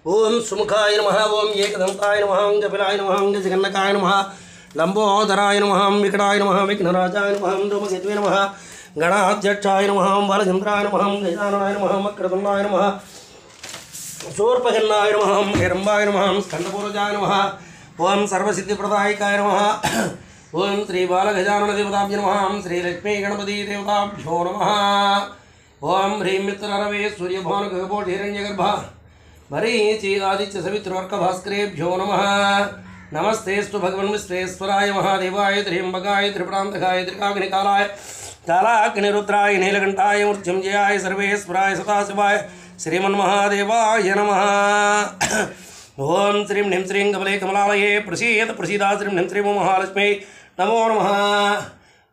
ओम सुमुखाय नमः ओम एकदंताय नमः ओम कपिलाय नमः ओम जगन्नाथाय नमः लंबोदराय नमः विकटाय नमः विघ्नराजाय नमः धूमकेतवे नमः गणाध्यक्षाय नमः बालचंद्राय नमः गजाननाय नमः वक्रतुंडाय नमः शूर्पकर्णाय नमः हिरंबाय नमः स्कंदपूर्वजाय नमः ओम सर्वसिद्धिप्रदायकाय नमः ओम श्री बालगजानन देवताभ्यो नमः श्री लक्ष्मी गणपति देवताभ्यो नमः ओम ह्रीं मित्ररवे सूर्यभुवन गगपोष हिरण्यगर्भ मरीचि आदित्य सवितृवर्क भास्करेभ्यो नमः नमस्तेस्तु भगवन् विश्वेश्वराय महादेवाय त्र्यंबकाय त्रिपुरांतकाय त्रिकाग्निकालाय कालाग्निरुद्राय नीलकंठाय मृत्युंजयाय सर्वेश्वराय सदाशिवाय श्रीमन्महादेवाय नमः ओम श्रीं ह्रीं श्रीं कमले कमलालये प्रसीद प्रसीदा श्रीं ह्रीं श्रीं महालक्ष्मी नमो नमः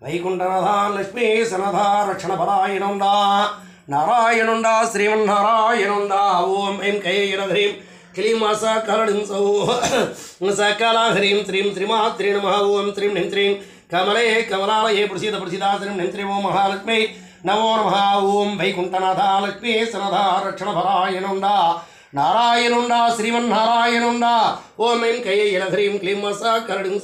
वैकुंठनाथा लक्ष्मी सनथा रक्षणफलाय नमः नारायणुंडा श्रीमन्नारायणुंडा ओम ऐं कैयनघ्रीं क्लीं सकलडिं सकला ह्रीं श्रीं श्रीमात्रे नमः ओम श्रीं ह्रीं श्रीं कमले कमलालये प्रसीद प्रसीदा श्रीं ह्रीं श्रीं महालक्ष्मी नमो नमः ओम वैकुंठनाथा लक्ष्मी सनथा रक्षणफलाय नमः नारायणुंडा श्रीमन्नारायणुंडा ओम ऐं कैयनघ्रीं क्लीं सकलडिं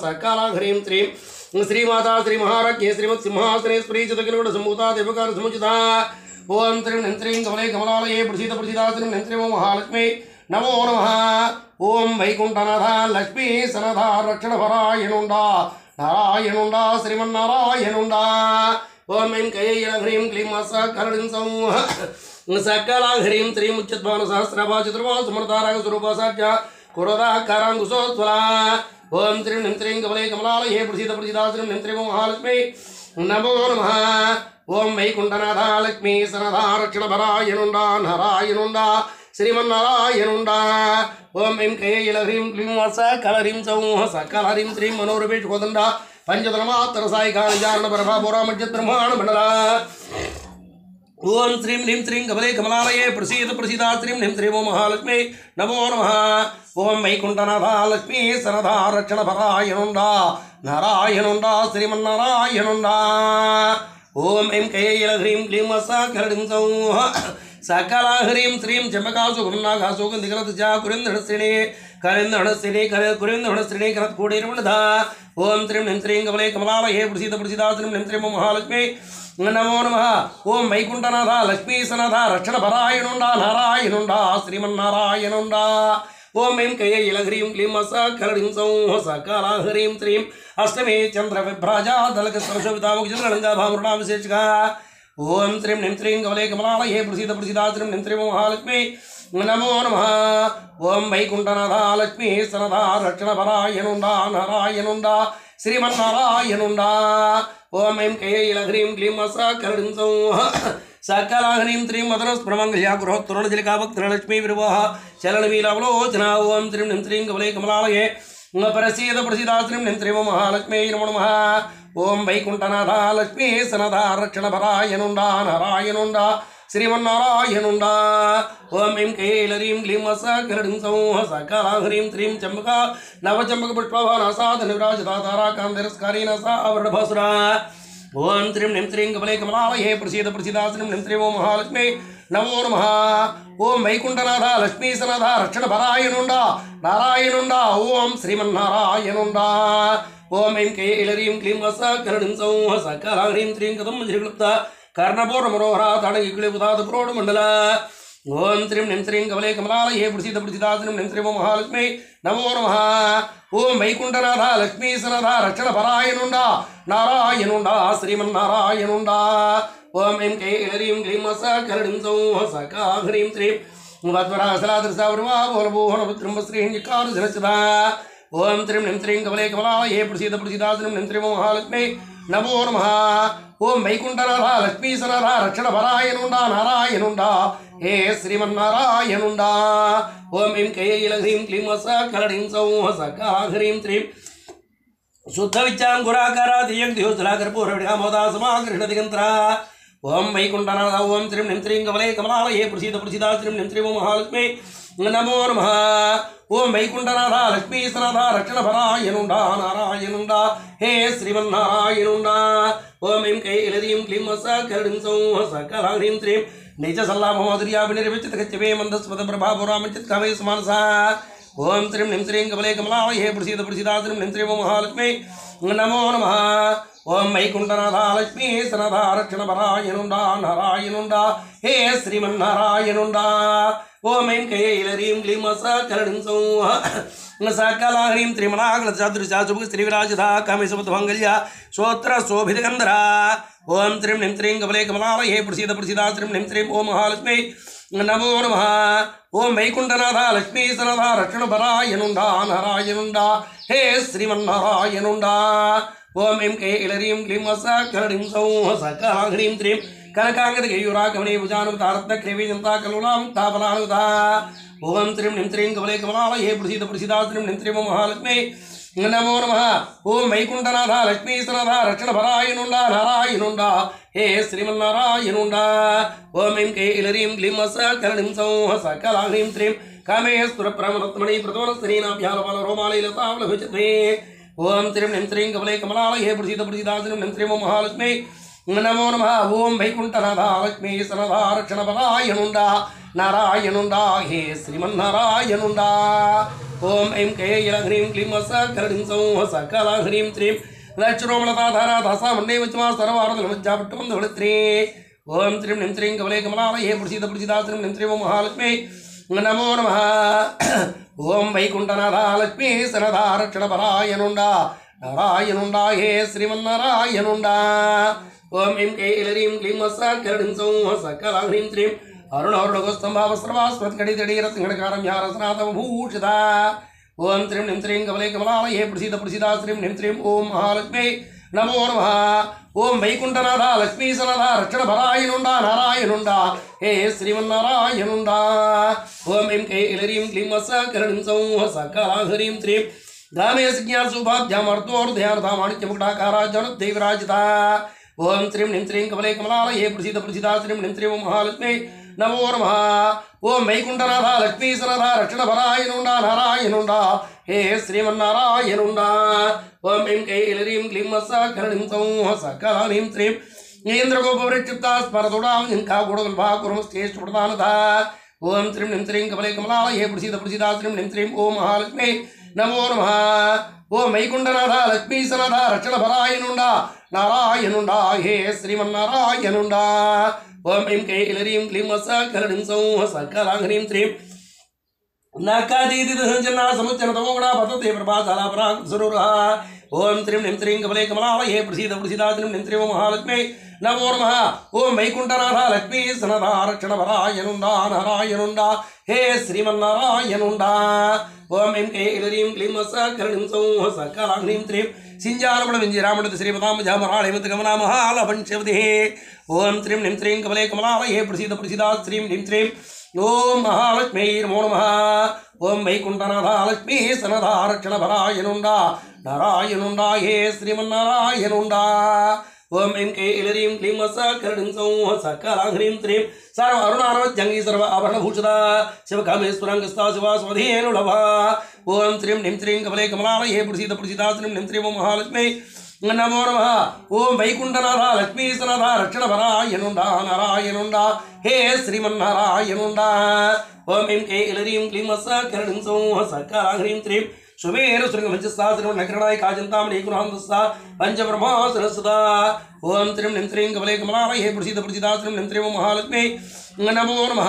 सकला ह्रीं श्रीं श्रीमाता श्री महाराज्ञे श्रीमत् सिंहासनेश्वरी चितकिरीट सम्भूता देवकार समुचिता ओम श्रीं ह्रीं श्रीं कमले कमलालये प्रसीद प्रसीदा श्रीं ह्रीं श्रीं महालक्ष्मी नमो नमः ओम वैकुंठनाथा लक्ष्मी सनथा रक्षणफलायनुंडा नारायणुंडा श्रीमन्नारायणुंडा ओम ऐं कैयनघ्रीं क्लीं सकलडिं सकला ह्रीं श्रीं उच्चत्वान सहस्रभा चतुर्भा समर्ताराग स्वरूपा साज्या कुरोदाकारांकुशोज्ज्वला ओम श्रीं ह्रीं श्रीं कमले कमलालये प्रसीद प्रसीदा श्रीं ह्रीं श्रीं महालक्ष्मी नमो नमः ओम वैकुंठनाथा लक्ष्मी सनथा रक्षणफलायनुंडा नारायणुंडा श्रीमन्नारायणुंडा ओम ऐं कैयनघ्रीं क्लीं सकलह्रीं सकलह्रीं श्रीं मनोरवेश कोदंडा पंचतनमात्र सायिकाचारण प्रभा बोरा मज्जत ब्रह्मांड मंडला ओम श्रीं ह्रीं श्रीं कमले कमलालये प्रसीद प्रसीदा श्रीं ह्रीं श्रीं महालक्ष्मी नमो नमः ओम वैकुंठनाथा लक्ष्मी सनथा रक्षणफलायनुंडा नारायणुंडा श्रीमन्नारायणुंडा ओम ऐं कैयनघ्रीं क्लीं सकलह्रीं सकला ह्रीं श्रीं चंपकासु गंधिकलतजा कुरिंदहणश्रेणी करिंदहणश्रेणी कुरिंदहणश्रेणी करत्कूडीर्मणधा ओम श्रीं ह्रीं श्रीं कमले कमलालये प्रसीद प्रसीदा श्रीं ह्रीं श्रीं महालक्ष्मी नमो नमः ओम वैकुंठनाथा लक्ष्मी सनथा रक्षणफलायनुंडा नारायणुंडा श्रीमन्नारायणुंडा ओम ऐं कैयनघ्रीं क्लीं सकलह्रीं सकला ह्रीं श्रीं अष्टमे चंद्र विभ्राजा दलकस्पर्शवितामुखचंद्रलंगा भामृणा विशेषका ओम श्रीं ह्रीं श्रीं कमले कमलालये प्रसीद प्रसीदा श्रीं ह्रीं श्रीं महालक्ष्मी नमो नमः ओम वैकुंठनाथा लक्ष्मी सनथा रक्षणफलायनुंडा नारायणुंडा श्रीमन्नारायणुंडा ओम ऐं कैयनघ्रीं क्लीं सकलह्रीं सकला ह्रीं श्रीं मदनस्प्रमंगल्या गृहोत्तरणजलिका भक्तलक्ष्मी विर्वाह चलनमीलावलोचना ओम श्रीं ह्रीं श्रीं कमले कमलालये प्रसीद प्रसीदा श्रीं ह्रीं श्रीं महालक्ष्मी नमो नमः ओम वैकुंठनाथा लक्ष्मी सनथा रक्षणफलायनुंडा नारायणुंडा श्रीमन्नारायणुंडा ओम ऐं कैयनघ्रीं क्लीं सकलह्रीं सकला ह्रीं श्रीं चंपका नवचंपक पुष्पभानासाद निव्राजता ताराकान्तिरस्कारी नसा आवरणभासुरा ओम श्रीं ह्रीं श्रीं कमले कमलालये प्रसीद प्रसीदा श्रीं ह्रीं श्रीं महालक्ष्मी नमो नमः ओम वैकुंठनाथा लक्ष्मी सनथा रक्षणफलायनुंडा नारायणुंडा ओम श्रीमन्नारायणुंडा ओम ऐं कैयनघ्रीं क्लीं सकलह्रीं सकला ह्रीं श्रीं कदम्बजृक्लुप्ता कर्णपूर्ण मनोहरा ताडगिकुलिपुताद प्रोडमंडला ओम श्रीं ह्रीं श्रीं कमले कमलालये प्रसीद प्रसीदा श्रीं ह्रीं श्रीं महालक्ष्मी नमो नमः ओम वैकुंठनाथा लक्ष्मी सनथा रक्षणफलायनुंडा नारायणुंडा श्रीमन्नारायणुंडा ओम ऐं कैयनघ्रीं क्लीं सकलह्रीं सकला ह्रीं श्रीं वत्वरासलादृशावर्मा बोलभूहणपुत्रं श्रीहिंजिकारजनचदा ओम श्रीं ह्रीं श्रीं कमले कमलालये प्रसीद प्रसीदा श्रीं ह्रीं श्रीं महालक्ष्मी नमो नमः ओम वैकुंठनाथा लक्ष्मी सनथा रक्षणफलायनुंडा नारायणुंडा हे श्रीमन्नारायणुंडा ओम ऐं कैयनघ्रीं क्लीं सकलह्रीं सकला ह्रीं श्रीं शुद्धविच्चांकुराकारा दियग्ध्योजलाकर्पूरविडामोदा समाकृष्णदिगंत्रा ओम वैकुंठनाथा ओम श्रीं ह्रीं श्रीं कमले कमलालये प्रसीद प्रसीदा श्रीं ह्रीं श्रीं महालक्ष्मी नमो नमः ओम वैकुंठनाथा लक्ष्मी सनथा रक्षणफलायनुंडा नारायणुंडा हे श्रीमन्नारायणुंडा ओम ऐं कैयनघ्रीं क्लीं सकलह्रीं सकला ह्रीं श्रीं నిజ సల్లాభమాధుర్యాభినిర్విచిత గచ్చవే మందస్పద ప్రభాపురామంచిత్ కవే సమానసా ఓం శ్రీం నిం శ్రీం కమలే కమలాలయే ప్రసీద ప్రసీదాశ్రీం నిం శ్రీం మహాలక్ష్మి నమో నమః ఓం వైకుంఠనాథ లక్ష్మీ సనథ రక్షణ పరాయణుండా నారాయణుండా హే శ్రీమన్నారాయణుండా ఓం ఐం కైలరీం క్లీం సకలనిం సకల హ్రీం త్రిమనాగల చాతుర్శాశుభ శ్రీవిరాజధా కామేశుభమంగళ్య శ్రోత్ర శోభితగంధర ఓం శ్రీం నిం శ్రీం కమలే కమలాలయే ప్రసీద ప్రసీదాశ్రీం నిం శ్రీం ఓం మహాలక్ష్మి నమో నమః ఓం వైకుంఠనాథ లక్ష్మీ సనథ రక్షణ పరాయణుండా నారాయణుండా హే శ్రీమన్నారాయణుండా ఓం ఐం కైలరీం క్లీం సకలనిం సకల హ్రీం త్రిం కనకాంగద గయూరాగమనే భుజానుతారత్న క్లేవీజంతా కలులాం తాపలానుదా ఓం శ్రీం నిం శ్రీం కమలే కమలాలయే ప్రసీద ప్రసీదాశ్రీం నిం శ్రీం మహాలక్ష్మి నమో నమః ఓం వైకుంఠనాథ లక్ష్మీ సనథ రక్షణ పరాయణుండా నారాయణుండా హే శ్రీమన్నారాయణుండా ఓం ఐం కైలరీం క్లీం సకలనిం సకల హ్రీం త్రిం కామేశ్వర ప్రమరత్మణి ప్రతోన శ్రీనాభ్యాలపాల రోమాలైలతావలభిచత్వే ఓం శ్రీం నిం శ్రీం కమలే కమలాలయే ప్రసీద ప్రసీదాశ్రీం నిం శ్రీం మహాలక్ష్మి నమో నమః ఓం వైకుంఠనాథ లక్ష్మీ సనథ రక్షణ పరాయణుండా నారాయణుండా హే శ్రీమన్నారాయణుండా ఓం ఐం కైల హ్రీం క్లీం సకలనిం సకల హ్రీం త్రిం లక్ష్మణలతాధారాధాసామన్నేవచ్మా సర్వారదలమజ్జాపట్టం ధవళత్రీ ఓం శ్రీం నిం శ్రీం కమలే కమలాలయే ప్రసీద ప్రసీదాశ్రీం నిం శ్రీం మహాలక్ష్మి నమో నమః ఓం వైకుంఠనాథ లక్ష్మీ సనథ రక్షణ పరాయణుండా నారాయణుండా హే శ్రీమన్నారాయణుండా ఓం ఐం కైలరీం క్లీం సకలనిం సకల హ్రీం త్రిం అరుణారుణగోస్తంభావస్రవాస్వత్కడితడీరసింగణకారం యారసనాథమభూషిత ఓం శ్రీం నిం శ్రీం కమలే కమలాలయే ప్రసీద ప్రసీదాశ్రీం నిం శ్రీం ఓం మహాలక్ష్మి నమో నమః ఓం వైకుంఠనాథ లక్ష్మీ సనథ రక్షణ పరాయణుండా నారాయణుండా హే శ్రీమన్నారాయణుండా ఓం ఐం కైలరీం క్లీం సకలనిం సకల హ్రీం త్రిం గామేశజ్ఞాసుభాభ్యామర్ధోర్ధయానర్థామాణిక్యముకుటాకారాజనదేవిరాజిత ఓం శ్రీం నిం శ్రీం కమలే కమలాలయే ప్రసీద ప్రసీదాశ్రీం నిం శ్రీం మహాలక్ష్మి నమో నమః ఓం వైకుంఠనాథ లక్ష్మీ సనథ రక్షణ పరాయణుండా నారాయణుండా హే శ్రీమన్నారాయణుండా ఓం ఐం కైలరీం క్లీం సకలనిం సకల హ్రీం త్రిం ఇంద్రగోపవృక్షిప్తా స్మరతుడాం ఇంకా గుడగల్భా కురుమశ్చేష్ఠప్రధానత ఓం శ్రీం నిం శ్రీం కమలే కమలాలయే ప్రసీద ప్రసీదాశ్రీం నిం శ్రీం ఓం మహాలక్ష్మి నమో నమః ఓం వైకుంఠనాథ లక్ష్మీ సనథ రక్షణ పరాయణుండా నారాయణుండా హే శ్రీమన్నారాయణుండా ఓం ఐం కైలరీం క్లీం సకలనిం సకల హ్రీం త్రిం నకాదీదిదహంజన్నా సముచ్చనతమోగుణా పతతే ప్రభాసాలాపరాకుసరురః ఓం శ్రీం నిం శ్రీం కమలే కమలాలయే ప్రసీద ప్రసీదాశ్రీం నిం శ్రీం మహాలక్ష్మి నమో నమః ఓం వైకుంఠనాథ లక్ష్మీ సనథ రక్షణ పరాయణుండా నారాయణుండా హే శ్రీమన్నారాయణుండా ఓం ఐం కైలరీం క్లీం సకలనిం సకల హ్రీం త్రిం సింజానముడ వింజిరాముడ శ్రీపదాంబజామరాళేమత గమనా మహాలవంశవదే ఓం శ్రీం నిం శ్రీం కమలే కమలాలయే ప్రసీద ప్రసీదాశ్రీం నిం శ్రీం ఓం మహాలక్ష్మీ నమో నమః ఓం వైకుంఠనాథ లక్ష్మీ సనథ రక్షణ పరాయణుండా నారాయణుండా హే శ్రీమన్నారాయణుండా ఓం ఐం కైలరీం క్లీం సకలనిం సకల హ్రీం త్రిం సర్వ అరుణానవజ్జంగీ సర్వ ఆభరణభూషిత శివకామేశ్వరాంగస్థా శివాస్వధేనులభ ఓం శ్రీం నిం శ్రీం కమలే కమలాలయే ప్రసీద ప్రసీదాశ్రీం నిం శ్రీం మహాలక్ష్మి నమో నమః ఓం వైకుంఠనాథ లక్ష్మీ సనథ రక్షణ పరాయణుండా నారాయణుండా హే శ్రీమన్నారాయణుండా ఓం ఐం కైలరీం క్లీం సకలనిం సకల హ్రీం త్రిం సుమేరు శృంగమంచస్థాశ్రీం నకరణాయ కాజంతామణీకుణాంతస్థా పంచబ్రహ్మాసనస్థా ఓం శ్రీం నిం శ్రీం కమలే కమలాలయే ప్రసీద ప్రసీదాశ్రీం నిం శ్రీం మహాలక్ష్మి నమో నమః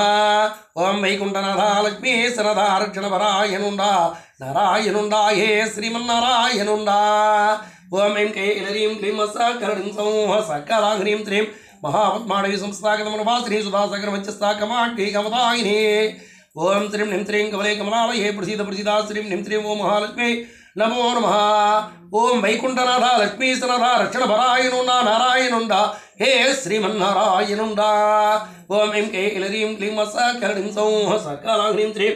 ఓం వైకుంఠనాథ లక్ష్మీ సనథ రక్షణ పరాయణుండా నారాయణుండా హే శ్రీమన్నారాయణుండా ఓం ఐం కైలరీం క్లీం సకలనిం సకల హ్రీం త్రిం మహాపద్మాడవి సంస్థాగతమనుభాశ్రీ సుధాసకర మంచస్థా కమాండీ కమదాయిని ఓం శ్రీం నిం శ్రీం కమలే కమలాలయే ప్రసీద ప్రసీదాశ్రీం నిం శ్రీం ఓం మహాలక్ష్మి నమో నమః ఓం వైకుంఠనాథ లక్ష్మీ సనథ రక్షణ పరాయణుండా నారాయణుండా హే శ్రీమన్నారాయణుండా ఓం ఐం కైలరీం క్లీం సకలనిం సకల హ్రీం త్రిం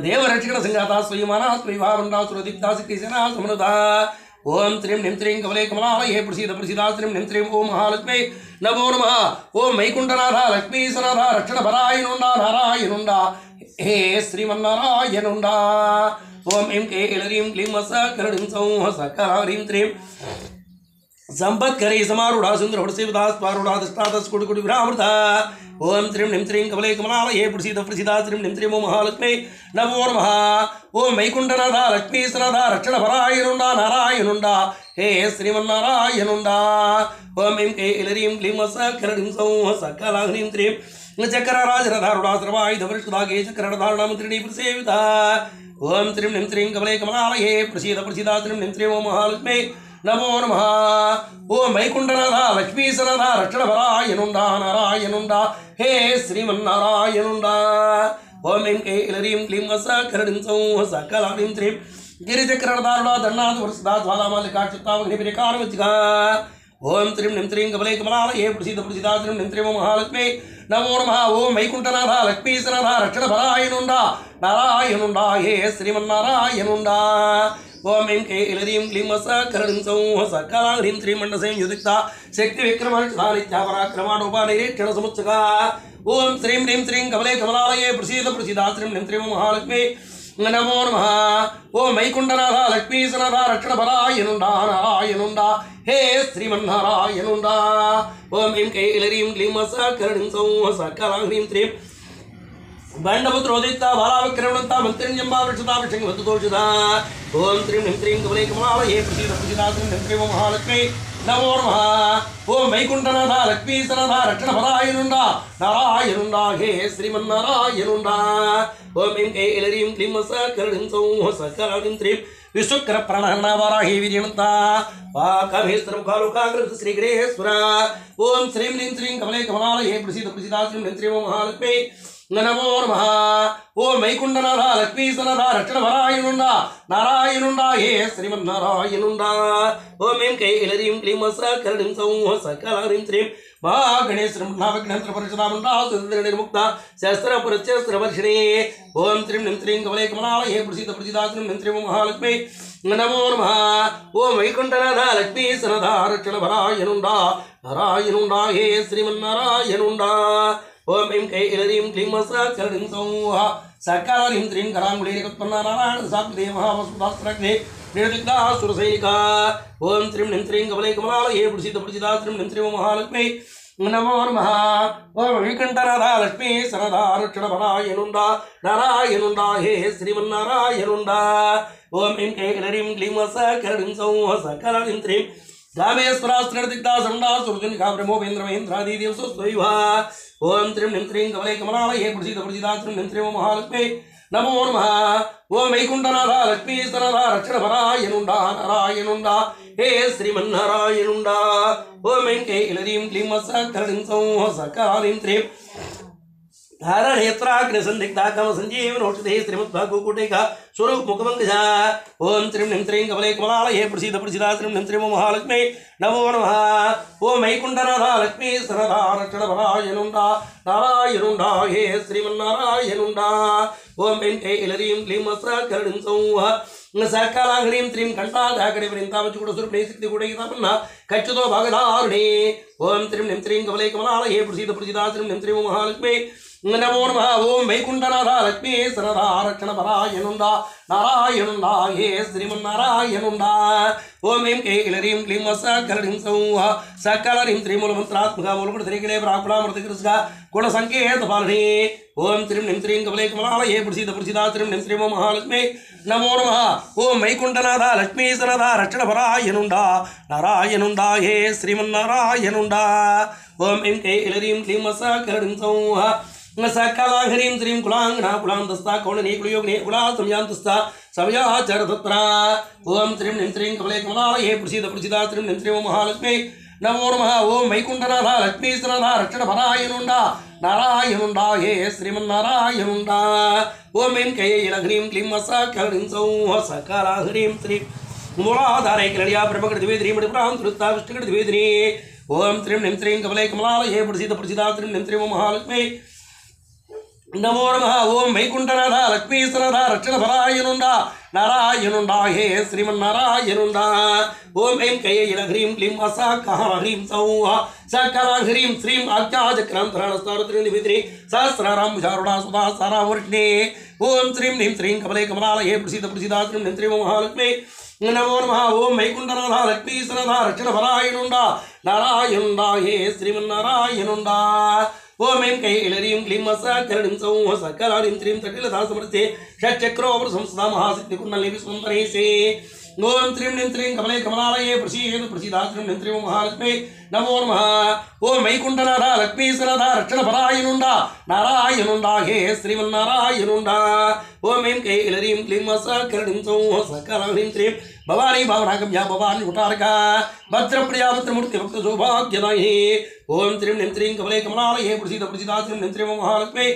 దేవరక్షణ సంఘాత స్వయమానా స్వయభావండా సురదిగ్ధాసిసేనా సమనుదా ఓం శ్రీం నిం శ్రీం కమలే కమలాలయే ప్రసీద ప్రసీదాశ్రీం నిం శ్రీం ఓం మహాలక్ష్మి నమో నమః ఓం వైకుంఠనాథ లక్ష్మీ సనథ రక్షణ పరాయణుండా నారాయణుండా హే శ్రీమన్నారాయణుండా ఓం ఐం కైలరీం క్లీం సకలనిం సకల హ్రీం త్రిం संपत्करी समारूढ़ा सुंदर हृदयवदा स्वारूढ़ा दष्टादश कोटि कोटि विरामृता ओम त्रिं निं त्रिं कमले कमलालये प्रसीद प्रसीदा त्रिं निं त्रिं महालक्ष्मी नमो नमः ओम वैकुंठनाथा लक्ष्मी सनाथा रक्षणपरायणुंडा नारायणुंडा हे श्रीमन्नारायणुंडा ओम ऐं कैलरीं क्लीं सकरणीं सौः सकलाग्निं त्रिं चक्रराजरधारुणा सर्वायुधवृष्टदागे चक्रधारुणा मंत्रिणी प्रसेविता ओम त्रिं निं त्रिं कमले कमलालये प्रसीद प्रसीदा त्रिं निं त्रिं महालक्ष्मी नमो नमः ओम वैकुंठनाथा लक्ष्मी सनाथा रक्षणपरायणुंडा नारायणुंडा हे श्रीमन्नारायणुंडा ओम ऐं कैलरीं क्लीं सकरणीं सौः सकलाग्निं त्रिं गिरिचक्रधारुणा दण्डात् वर्षदा ज्वालामालिका चित्तावग्निभिरेकारवचिका ओम त्रिं निं त्रिं कमले कमलालये प्रसीद प्रसीदा त्रिं निं त्रिं महालक्ष्मी नमो नमः ओम वैकुंठनाथा लक्ष्मी सनाथा रक्षणपरायणुंडा नारायणुंडा हे श्रीमन्नारायणुंडा ओम ऐं कैलरीं क्लीं सकरणीं सौः सकलाग्निं त्रिं मण्डलसंयुक्ता शक्तिविक्रमनित्यापराक्रमाणोपानिरीक्षण समुच्चका ओम श्रीं ह्रीं श्रीं कमले कमलालये प्रसीद प्रसीदा त्रिं निं त्रिं महालक्ष्मी नमो नमः ओम वैकुंठनाथा लक्ष्मी सनाथा रक्षणपरायणुंडा नारायणुंडा हे श्रीमन्नारायणुंडा ओम ऐं कैलरीं क्लीं सकरणीं सौः सकलाग्निं त्रिं बंडपुत्रोदिता बालाविक्रमणता मंत्रिण्यंबा वृक्षता विषंगवतुतोषिता ओम त्रिं निं त्रिं कमले कमलालये प्रसीद प्रसीदा त्रिं निं त्रिं महालक्ष्मी नमो नमः ओम वैकुंठनाथा लक्ष्मी सनाथा रक्षणपरायणुंडा नारायणुंडा हे श्रीमन्नारायणुंडा ओम ऐं कैलरीं क्लीं सकरणीं सौः सकलाग्निं त्रिं विश्वकरप्रणहरणा वाराही वीर्यणता वाकमेस्त्रमुखालोकाग्रत श्रीगणेश्वरा ओम श्रीं ह्रीं श्रीं कमले कमलालये प्रसीद प्रसीदा त्रिं निं त्रिं महालक्ष्मी नमो नमः ओम वैकुंठनाथा लक्ष्मी सनाथा रक्षणपरायणुंडा नारायणुंडा हे श्रीमन्नारायणुंडा ओम ऐं कैलरीं क्लीं सकरणीं सौः सकलाग्निं त्रिं महागणेश्वरमण्डलाविघ्नेश्वरपरिषदामण्डलासुरनिर्मुक्ता शस्त्रपरिचस्त्रवर्षिणे ओम त्रिं निं त्रिं कमले कमलालये प्रसीद प्रसीदा त्रिं निं त्रिं महालक्ष्मी नमो नमः ओम वैकुंठनाथा लक्ष्मी सनाथा रक्षणपरायणुंडा नारायणुंडा हे श्रीमन्नारायणुंडा ओम ऐं कैलरीं क्लीं सकरणीं सौः सकलाग्निं त्रिं कराङ्गुलीरेकोत्पन्ना नारायण साक्षात् महावसुधास्त्रग्ने निर्दिग्धा सुरसैनिका ओम त्रिं निं त्रिं कमले कमलालये प्रसीद प्रसीदा त्रिं निं त्रिं महालक्ष्मी नमो नमः ओम वैकुंठनाथा लक्ष्मी सनाथा रक्षणपरायणुंडा नारायणुंडा हे श्रीमन्नारायणुंडा ओम ऐं कैलरीं क्लीं सकरणीं सौः सकलाग्निं त्रिं रामेश्वरास्त्रदिग्धा संडा सुरजनिका ब्रह्मोपेन्द्र महेन्द्रादिदेव स्वस्वैवा ओम त्रिं निं त्रिं कमले कमलालये प्रसीद प्रसीदा त्रिं निं त्रिं महालक्ष्मी नमो नमः ओम वैकुंठनाथा लक्ष्मी सनाथा रक्षणपरायणुंडा नारायणुंडा हे श्रीमन्नारायणुंडा ओम ऐं कैलरीं क्लीं सकरणीं सौः सकलाग्निं त्रिं धारणेत्राग्निसन्दिग्धा कमसञ्जीवनौषधे श्रीमद्भागवकुटिका स्वरूपमुखमङ्गजा ओम त्रिं निं त्रिं कमले कमलालये प्रसीद प्रसीदा त्रिं निं त्रिं महालक्ष्मी नमो नमः ओम वैकुंठनाथा लक्ष्मी सनाथा रक्षणपरायणुंडा नारायणुंडा हे श्रीमन्नारायणुंडा ओम ऐं कैलरीं क्लीं सकरणीं सौः सकलाग्निं त्रिं कंठादाकड़िवृन्दावचूडस्वरूपिणी शक्तिकूटैतापन्ना कच्युतो भागधारिणी ओम त्रिं निं त्रिं कमले कमलालये प्रसीद प्रसीदा त्रिं निं त्रिं महालक्ष्मी नमो नमः ओम वैकुंठनाथा लक्ष्मी सनाथा रक्षणपरायणुंडा नारायणुंडा हे श्रीमन्नारायणुंडा ओम ऐं कैलरीं क्लीं सकरणीं सौः सकलाग्निं त्रिं मूलमन्त्रात्मका मूलगुणश्रीगणे प्राकुलामृतकृष्का गुणसङ्केतपालिनी ओम त्रिं निं त्रिं कमले कमलालये प्रसीद प्रसीदा त्रिं निं त्रिं महालक्ष्मी नमो नमः ओम वैकुंठनाथा लक्ष्मी सनाथा रक्षणपरायणुंडा नारायणुंडा हे श्रीमन्नारायणुंडा ओम ऐं कैलरीं क्लीं सकरणीं सौः सकलाग्निं त्रिं कुलाङ्गना कुलान्तस्था कौणनी कुलयोगिनी कुला संयान्तस्था समयाचरतत्रा ओम त्रिं निं त्रिं कमले कमलालये प्रसीद प्रसीदा त्रिं निं त्रिं महालक्ष्मी नमो नमः ओम वैकुंठनाथा लक्ष्मी सनाथा रक्षणपरायणुंडा नारायणुंडा हे श्रीमन्नारायणुंडा ओम ऐं कैलग्निं क्लीं सकरणीं सौः सकलाग्निं त्रिं मूलाधारे किलया ब्रह्मकृतिवेदिनी मणिपुरां सुरुत्ता विष्णुकृतिवेदिनी ओम त्रिं निं त्रिं कमले कमलालये प्रसीद प्रसीदा त्रिं निं त्रिं महालक्ष्मी नमो नमः ओम वैकुंठनाथा लक्ष्मी सनाथा रक्षणपरायणुंडा नारायणुंडा हे श्रीमन्नारायणुंडा ओम ऐं कैलह्रीं क्लीं सकलाह्रीं सौः सकलाह्रीं श्रीं आज्ञाचक्रान्तराणस्तारत्रिनिभित्रि सहस्रारां विचारुणा सुधा सारावर्ष्णे ओम श्रीं ह्रीं श्रीं कमले कमलालये प्रसीद प्रसीदा त्रिं निं त्रिं महालक्ष्मी नमो नमः ओम वैकुंठनाथ लक्ष्मीसनदा रक्षणपरायणुंडा नारायणुंडा हे श्रीमन्नारायणुंडा ओम ऐं कैलरीं क्लीं सकरणीं सौः सकलारीं त्रीं तटिलता समर्थे षट्चक्रोवर संस्था महासिद्धिकुण्डली विस्वन्तरेशे ओम त्रीं नीं त्रीं कमले कमलालये प्रसीद प्रसीदा त्रीं नीं त्रीं महालक्ष्मी नमो नमः ओम वैकुंठनाथ लक्ष्मीसनदा रक्षणपरायणुंडा नारायणुंडा हे श्रीमन्नारायणुंडा ओम ऐं कैलरीं क्लीं सकरणीं सौः सकलारीं त्रीं भवानी भावनागम्या भवानी कुटारका भद्रप्रिया भद्रमूर्ति भक्त सौभाग्यदायिनी ओम त्रीं नीं त्रीं कमले कमलालये प्रसीद प्रसीदा त्रीं नीं त्रीं महालक्ष्मी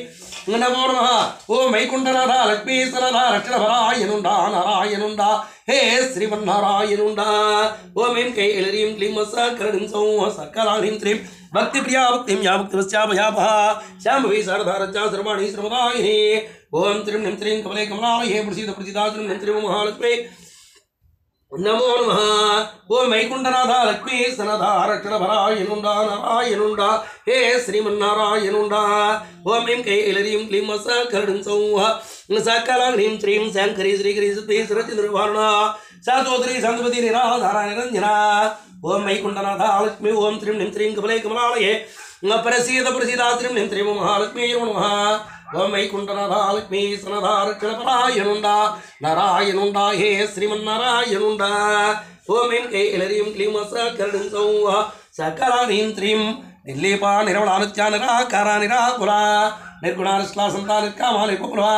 नमो नमः ओम वैकुंठनाथ लक्ष्मीसनदा रक्षणपरायणुंडा नारायणुंडा हे श्रीमन्नारायणुंडा ओम ऐं कैलरीं क्लीं सकरणीं सौः सकलारीं त्रीं भक्तिप्रिया भक्तिं या भक्तिवस्याभयापः शाम्भवी शारदारज्जा सर्वाणि श्रमदायिनी ओम त्रीं नीं त्रीं कमले कमलालये प्रसीद प्रसीदा त्रीं नीं त्रीं महालक्ष्मी नमो नमः ओम वैकुंठनाथ लक्ष्मीसनदा रक्षणपरायणुंडा नारायणुंडा हे श्रीमन्नारायणुंडा ओम ऐं कैलरीं क्लीं सकरणीं सौः सकलारीं त्रीं शंकरी श्रीकरी सती सरचन्द्रवारणा सातोदरी संतपति निराधारा निरंजना ओम वैकुंठनाथ लक्ष्मी ओम त्रीं नीं त्रीं कमले कमलालये प्रसीद प्रसीदा त्रीं नीं त्रीं महालक्ष्मी नमः ओम वैकुंठनाथ लक्ष्मीसनदा रक्षणपरायणुंडा नारायणुंडा हे श्रीमन्नारायणुंडा ओम ऐं कैलरीं क्लीं सकरणीं सौः सकलारीं त्रीं निर्लेपा निरवलानुच्चा निराकारा निराकुला निर्गुणा संता निर्कामा निर्गुणा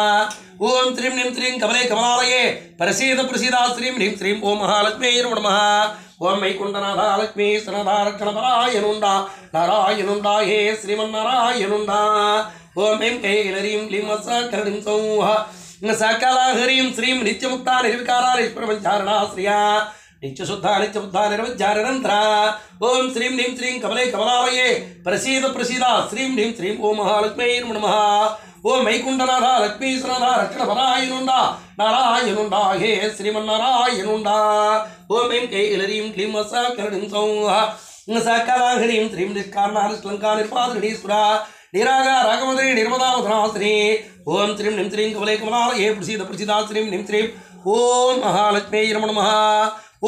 ओम त्रीं नीं त्रीं कमले कमलालये प्रसीद प्रसीदा त्रीं नीं त्रीं ओम महालक्ष्मी नमः ओम वैकुंठनाथ लक्ष्मीसनदा रक्षणपरायणुंडा नारायणुंडा हे श्रीमन्नारायणुंडा ओम ऐं कैलरीं क्लीं सकरणीं सौः सकलाहरीं श्रीं नित्यमुक्ता निर्विकारा निष्प्रपञ्चारणा श्रिया नित्यशुद्धा नित्यबुद्धा निर्विद्या निरन्तरा ओम श्रीं नीं त्रीं कमले कमलालये प्रसीद प्रसीदा श्रीं नीं त्रीं ओम महालक्ष्मी नमः ओम वैकुंठनाथ लक्ष्मीसनदा रक्षणपरायणुंडा नारायणुंडा हे श्रीमन्नारायणुंडा ओम ऐं कैलरीं क्लीं सकरणीं सौः सकलाहरीं श्रीं निष्कारणा निष्कलङ्का निर्पादरणीश्वरा निरागा रागमदरी निर्मदावधनाश्री ओम त्रीं नीं त्रीं कमले कमलालये प्रसीद प्रसीदा श्रीं नीं त्रीं ओम महालक्ष्मी नमः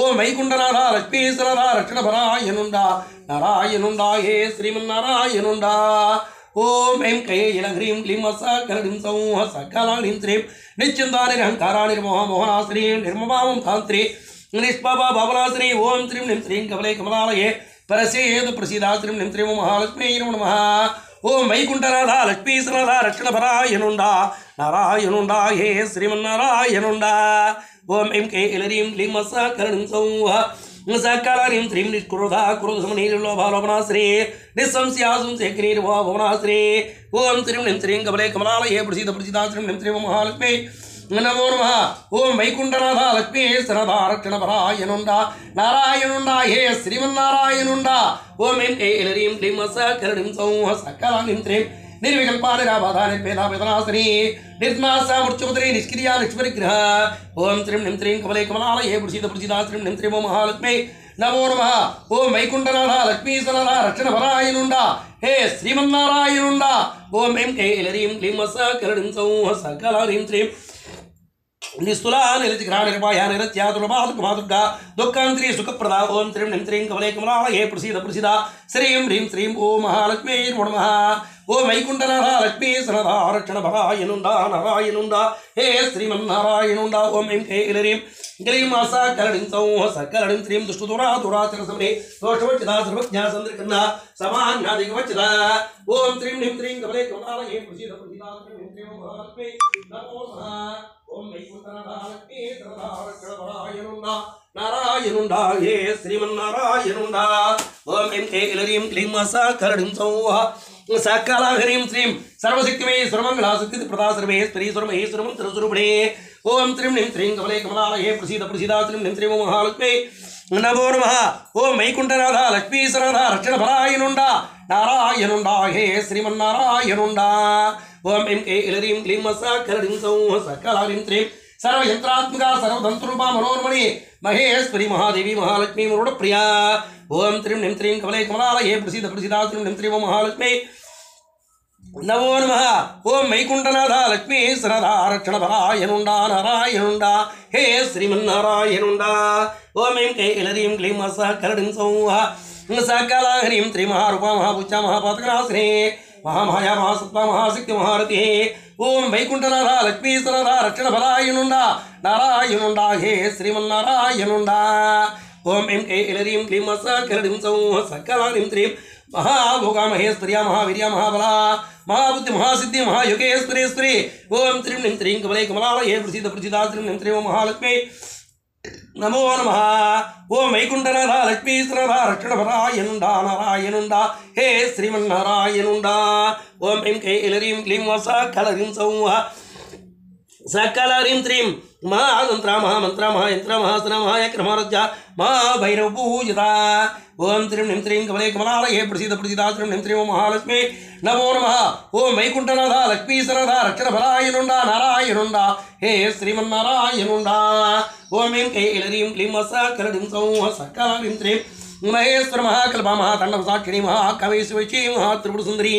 ओम वैकुंठनाथ लक्ष्मीसनदा रक्षणपरायणुंडा नारायणुंडा हे श्रीमन्नारायणुंडा ओम ऐं कैलह्रीं क्लीं सकरणीं सौः सकलारीं त्रीं निश्चिन्ता निरहंकारा निर्मोहा मोहनाश्री निर्ममां कान्त्री निष्पापा भावनाश्री ओम त्रीं नीं त्रीं कमले कमलालये प्रसीद प्रसीदा श्रीं नीं त्रीं महालक्ष्मी नमः ओम वैकुंठनाथ लक्ष्मीसनदा रक्षणपरायणुंडा नारायणुंडा हे श्रीमन्नारायणुंडा ओम ऐं कैलरीं क्लीं सकरणीं सौः सकलारीं त्रीं निष्क्रोधा क्रोधसमनीलोभालोभनाश्री निःसंशया संशयग्निर्भवनाश्री ओम त्रीं नीं त्रीं कमले कमलालये प्रसीद प्रसीदा श्रीं नीं त्रीं महालक्ष्मी नमो नमः ओम वैकुंठनाथ लक्ष्मीसनदा रक्षणपरायणुंडा नारायणुंडा हे श्रीमन्नारायणुंडा ओम ऐं कैलरीं क्लीं सकरणीं सौः सकलारीं त्रीं निर्विकल्पा निराबाधा निर्भेदा वेदनाश्री निर्मासा मूर्छोदरी निष्क्रिया निष्परिग्रह ओम त्रीं नीं त्रीं कमले कमलालये प्रसीद प्रसीदा श्रीं नीं त्रीं महालक्ष्मी नमो नमः ओम वैकुंठनाथ लक्ष्मीसनदा रक्षणपरायणुंडा हे श्रीमन्नारायणुंडा ओम ऐं कैलरीं क्लीं सकरणीं सौः सकलारीं त्रीं निस्तुला निरतिग्रहा निर्वाया निरत्या दुर्गा दुर्गा दुःखांतरी सुखप्रदा ओम त्रीं नीं त्रीं कमले कमलालये प्रसीद प्रसीदा श्रीं ह्रीं श्रीं ओम महालक्ष्मी नमः ओम वैकुंठनाथ लक्ष्मीसनदा रक्षणपरायणुंडा नारायणुंडा हे श्रीमन्नारायणुंडा ओम ऐं कैलरीं क्लीं सकरणीं सौः सकलारीं त्रीं दुष्टदुरा दुराचरसमने दोषवच्चिदा सर्वज्ञा संदर्कन्ना समान्नादिकवच्चिदा ओम त्रीं नीं त्रीं कमले कमलालये प्रसीद प्रसीदा श्रीं ह्रीं श्रीं महालक्ष्मी नमो नमः ओम वैकुंठनाथ लक्ष्मीसनदा रक्षणपरायणुंडा नारायणुंडा हे श्रीमन्नारायणुंडा ओम ऐं कैलरीं क्लीं सकरणीं सौः सकलाहरीं श्रीं सर्वशक्तिमयी सर्वमंगला सिद्धिप्रदा सर्वेश्वरी सर्वमहेश्वरमन्त्रस्वरूपिणे ओम त्रीं नीं त्रीं कमले कमलालये प्रसीद प्रसीदा श्रीं नीं त्रीं महालक्ष्मी नमो नमः ओम वैकुंठनाथ लक्ष्मीसनदा रक्षणपरायणुंडा नारायणुंडा हे श्रीमन्नारायणुंडा ओम ऐं कैलरीं क्लीं सकरणीं सौः सकलारीं त्रीं सर्वयंत्रात्मिका सर्वतंत्रूपा मनोन्मणि महेश्वरी महादेवी महालक्ष्मी मरुडप्रिया ओम त्रीं नीं त्रीं कमले कमलालये प्रसीद प्रसीदा श्रीं नीं त्रीं महालक्ष्मी నమో నమ. ఓం వైకుంఠనాథ లక్ష్మీ సరదా రక్షణ పరాయనుండా నారాయణుండా హే శ్రీమన్నారాయణుండా. ఓం ఐం కైలరీం క్లీం సకలడిం సౌహ సకల హ్రీం త్రి మహారూప మహాభుజ మహాపాతకనాశినే మహామాయా మహాసత్వ మహాశక్తి మహారథి. ఓం వైకుంఠనాథ లక్ష్మీ సరదా రక్షణ పరాయనుండా నారాయణుండా హే శ్రీమన్నారాయణుండా. ఓం ఐం కైలరీం క్లీం సకలడిం సౌహ సకల హ్రీం త్రీం महाभोगा महेश्वर्या महावीर्या महाबला महाबुद्धि महासिद्धि महायोगेश्वरेश्वरी. ओम त्रिं निं त्रीं कमले कमलालये प्रसीद प्रसीदा त्रिं निं त्रीं महालक्ष्मी नमो नमः. ओम वैकुंठनाथ लक्ष्मी सरदा रक्षणपरायनुंडा नारायणुंडा हे श्रीमन्नारायणुंडा. ओम ऐं कैलरीं क्लीं सकलरीं सौः सकलरीं त्रीं महातंत्र महामंत्र महायंत्र महासन महायक्रमरज्जा महाभैरव पूजिता. ओम त्रिं निं त्रीं कमले कमलालये प्रसीद प्रसीदा त्रिं निं त्रीं महालक्ष्मी नमो नमः. ओम वैकुंठनाथ लक्ष्मी सरदा रक्षणपरायनुंडा नारायणुंडा हे श्रीमन्नारायणुंडा. ओम ऐं कैलरीं क्लीं सकलरीं सौः सकलरीं त्रीं महेश्वर महाकल्पा महातांडव साक्षिणी महाकामेश्वरी महात्रिपुर सुंदरी.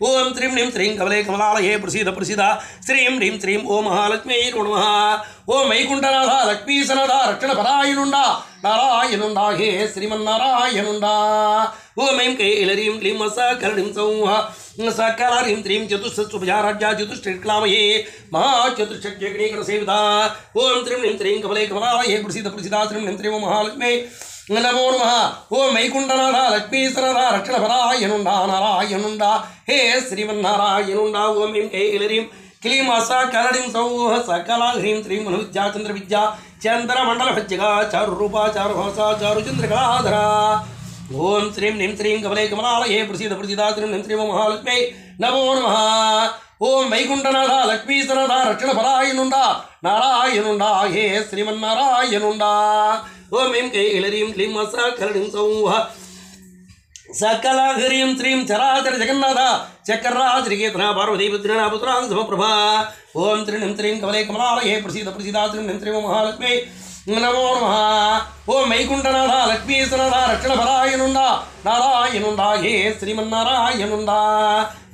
ओम त्रिं निं त्रीं कमले कमलालये प्रसीद प्रसीदा श्रीं ह्रीं त्रीं ओम महालक्ष्मी नमः. ओम वैकुंठनाथ लक्ष्मी सरदा रक्षणपरायनुंडा नारायणुंडा हे श्रीमन्नारायणुंडा. ओम ऐं कैलरीं क्लीं सकलरीं सौः सकलरीं त्रीं चतुष्षट्सुभजाराज्या चतुष्षट्क्लामये महाचतुष्षट्यग्निकरसेविता. ओम त्रिं निं त्रीं कमले कमलालये प्रसीद प्रसीदा श्रीं ह्रीं त्रीं ओम महालक्ष्मी नमो नमः. ओम वैकुंठनाथ लक्ष्मी सरदा रक्षणपरायनुंडा नारायणुंडा हे श्रीमन्नारायणुंडा. ओम ऐं कैलरीं क्लीं सकलरीं सौः सकला ह्रीं त्रीं मनुविद्या चंद्रविद्या चंद्रमंडलभज्जगा चारुरूपा चारुभासा चारुचंद्रकलाधरा. ओम श्रीं निं त्रीं कमले कमलालये प्रसीद प्रसीदा श्रीं निं त्रीं महालक्ष्मी नमो नमः. ओम वैकुंठनाथ लक्ष्मी सरदा रक्षणपरायनुंडा नारायणुंडा हे श्रीमन्नारायणुंडा. ओम ऐं कैलरीं क्लीं सकलरीं सौः सकला ह्रीं त्रीं चराचर जगन्नाथ चक्रराजरिकेतना पार्वतीपुत्रिणा पुत्रान् समप्रभा. ओम त्रिं निं त्रीं कमले कमलालये प्रसीद प्रसीदा त्रिं निं त्रीं महालक्ष्मी नमो नमः. ओम वैकुंठनाथ लक्ष्मी सरदा रक्षणपरायनुंडा नारायणुंडा हे श्रीमन्नारायणुंडा.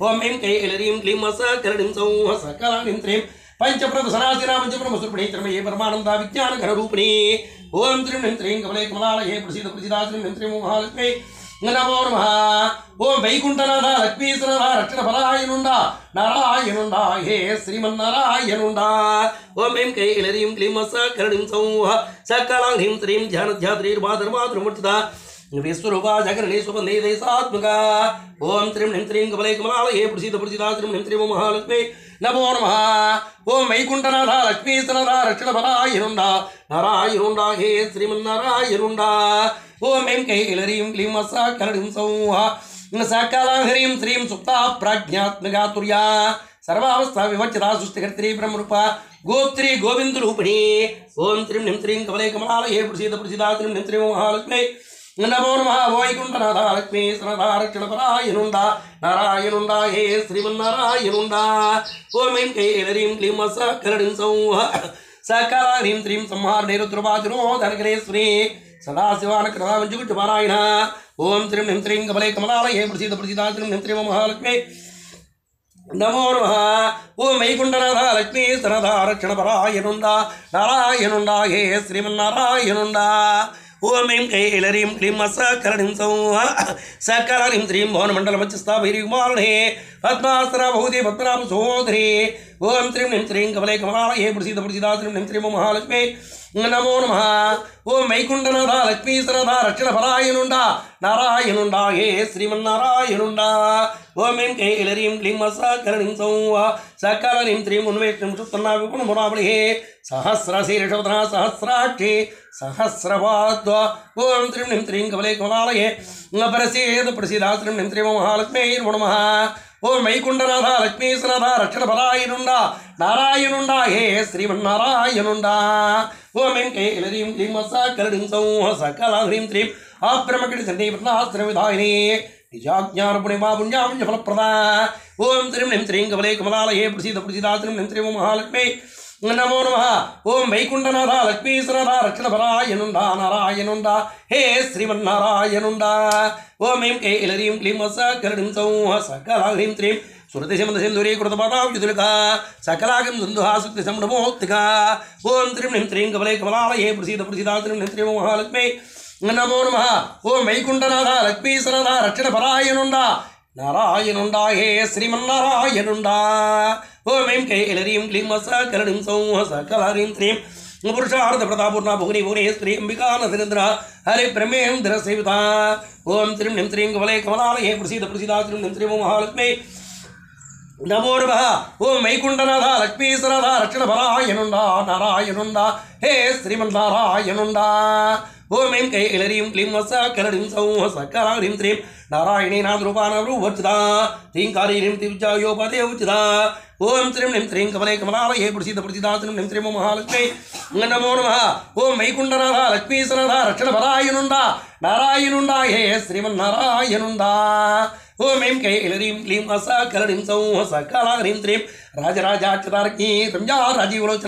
ओम ऐं कैलरीं क्लीं सकलरीं सौः सकलरीं त्रीं पंचप्रदशनाशिना पंचब्रह्मस्वरूपिणी त्रमये परमानंदा विज्ञानघनरूपिणी. ओम त्रिं निं त्रीं कमले कमलालये प्रसीद प्रसीदा त्रिं निं त्रीं महालक्ष्मी नमो नमः. ओम वैकुंठनाथ लक्ष्मी सरदा रक्षणपरायनुंडा नारायणुंडा हे श्रीमन्नारायणुंडा. ओम ऐं कैलरीं क्लीं सकलरीं सौः सकला ह्रीं त्रीं ध्यानध्यात्रीर्भाधर्माधर्मूर्तिता विश्वरूपा जगरणी सुबन्धे देशात्मका. ओम त्रिं निं त्रीं कमले कमलालये प्रसीद प्रसीदा त्रिं निं त्रीं महालक्ष्मी नमो नमः. ओम वैकुंठनाथ लक्ष्मी सरदा रक्षणपरायनुंडा नारायणुंडा हे श्रीमन्नारायणुंडा. ओम ऐं कैलरीं क्लीं सकलरीं सौः सकला ह्रीं त्रीं सुप्ता प्राज्ञात्मका तुर्या सर्वावस्था विवच्यता सृष्टिकर्त्री ब्रह्मरूपा गोत्री गोविंदरूपिणी. ओम त्रिं निं त्रीं कमले कमलालये प्रसीद प्रसीदा त्रिं निं त्रीं महालक्ष्मी नमो नमः. वैकुंठनाथ लक्ष्मी सरदा रक्षणपरायनुंडा नारायणुंडा हे श्रीमन्नारायणुंडा. ओम ऐं कैलरीं क्लीं सकलरीं सौः सकला ह्रीं त्रीं संहारणेरुद्रवादिनोदनगरेश्वरी सदाशिवानकृतामञ्जुगुट्टपारायण. ओम त्रिं निं त्रीं कमले कमलालये प्रसीद प्रसीदा त्रिं निं त्रीं महालक्ष्मी नमो नमः. ओम वैकुंठनाथ लक्ष्मी सरदा रक्षणपरायनुंडा नारायणुंडा हे श्रीमन्नारायणुंडा. ओम ऐं कैलरीं क्लीं सकलरीं सौः सकलरीं त्रीं भुवनमण्डलमध्यस्था भैरवीकुमारिणे पद्मासना भूति पद्मनाभ सहोदरी. ओम त्रिं निं त्रीं कमले कमलालये प्रसीद प्रसीदा त्रिं निं त्रीं महालक्ष्मी नमो नमः. ओम वैकुंठनाथ लक्ष्मी सरदा रक्षणपरायनुंडा नारायणुंडा हे श्रीमन्नारायणुंडा. ओम ऐं कैलरीं क्लीं सकलरीं सौः सकलरीं त्रीं उन्मेषणं सुत्तन्ना विपुणमुरावलिः सहस्रशीर्षवदना सहस्राक्षी सहस्रपाद. ओम त्रिं निं त्रीं कमले कमलालये प्रसीद प्रसीदा त्रिं निं त्रीं महालक्ष्मी नमः. ओम वैकुंठनाथ लक्ष्मी सरदा रक्षणपरायनुंडा नारायणुंडा हे श्रीमन्नारायणुंडा. ओम ऐं कैलरीं क्लीं सकलरीं सौः सकला ह्रीं त्रीं अप्रमकितसन्निपत्नास्त्रविधायिनी निजाज्ञानपुणिमा पुण्यापुण्यफलप्रदा. ओम त्रिं निं त्रीं कमले कमलालये प्रसीद प्रसीदा त्रिं निं त्रीं महालक्ष्मी नमो नमः. ओम वैकुंठनाथ लक्ष्मी सरदा रक्षणपरायनुंडा नारायणुंडा हे श्रीमन्नारायणुंडा. ओम ऐं कैलरीं क्लीं सकलरीं सौः सकला ह्रीं त्रीं స్మృతిశమందసింధురీ కృతపాదాబ్జుతులికా సకలాగం దుందుహా శక్తి సంభ్రమోక్తికా ఓం త్రిం నిం త్రీం కమలే కమలాలయే ప్రసీద ప్రసీదా త్రిం నిం త్రీం మహాలక్ష్మి నమో నమ ఓం వైకుంఠనాథ లక్ష్మీసనాథ రక్షణ పరాయణుండా నారాయణుండా హే శ్రీమన్నారాయణుండా ఓం ఐం కైలరీం క్లీం సకలనిం సకలరీం త్రీం పురుషార్థ ప్రతాపూర్ణ భువని భువనే స్త్రీ అంబికా నరేంద్ర హరి బ్రహ్మేంద్ర సేవిత ఓం త్రిం నిం త్రీం కమలే కమలాలయే ప్రసీద ప్రసీదా త్రిం నిం త్రీం మహాలక్ష్మి నమో నమ ఓం వైకుంఠనాథ లక్ష్మీసనాథ రక్షణ పరాయణుండా నారాయణుండా హే శ్రీమన్నారాయణుండా ఓం ఐం కైలరీం క్లీం సకలరీం సకలరీం త్రీం నారాయణీ నామరూపానవృవర్జితా శ్రీంకారీం దివ్యాయోపదేవుచితా ఓం త్రిం నిం త్రీం కమలే కమలాలయే ప్రసీద ప్రసీదా త్రిం నిం త్రీం మహాలక్ష్మి నమో నమ ఓం వైకుంఠనాథ లక్ష్మీసనాథ రక్షణ పరాయణుండా నారాయణుండా హే శ్రీమన్నారాయణుండా ఓం ఐం కైలరీం క్లీం సకలరీం సకలరీం త్రీం రాజరాజాచ్యుతార్కీ సంజా రాజీవలోచన